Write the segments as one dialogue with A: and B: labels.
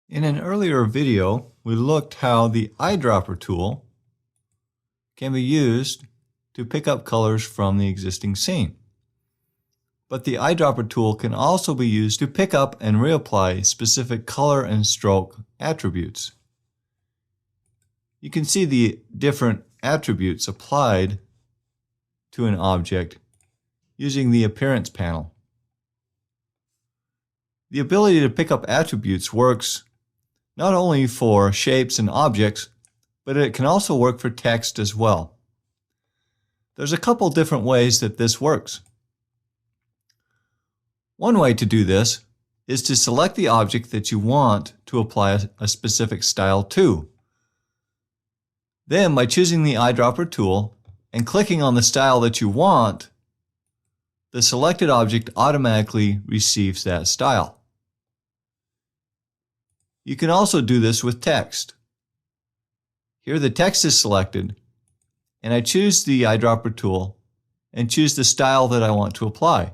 A: In an earlier video, we looked how the eyedropper tool can be used to pick up colors from the existing scene. But the eyedropper tool can also be used to pick up and reapply specific color and stroke attributes. You can see the different attributes applied to an object using the Appearance panel. The ability to pick up attributes works not only for shapes and objects, but it can also work for text as well. There's a couple different ways that this works. One way to do this is to select the object that you want to apply a specific style to. Then, by choosing the eyedropper tool and clicking on the style that you want, the selected object automatically receives that style. You can also do this with text. Here the text is selected, and I choose the eyedropper tool and choose the style that I want to apply.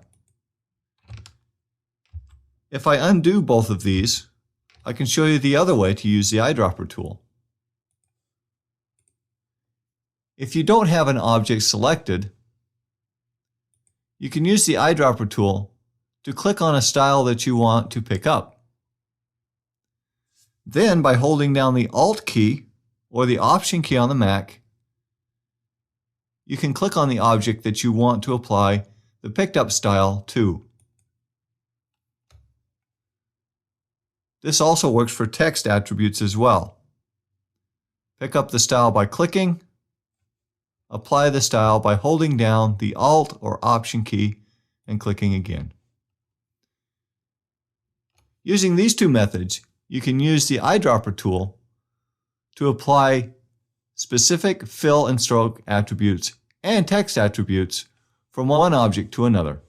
A: If I undo both of these, I can show you the other way to use the eyedropper tool. If you don't have an object selected, you can use the eyedropper tool to click on a style that you want to pick up. Then, by holding down the Alt key or the Option key on the Mac, you can click on the object that you want to apply the picked up style to. This also works for text attributes as well. Pick up the style by clicking, apply the style by holding down the Alt or Option key and clicking again. Using these two methods, you can use the eyedropper tool to apply specific fill and stroke attributes and text attributes from one object to another.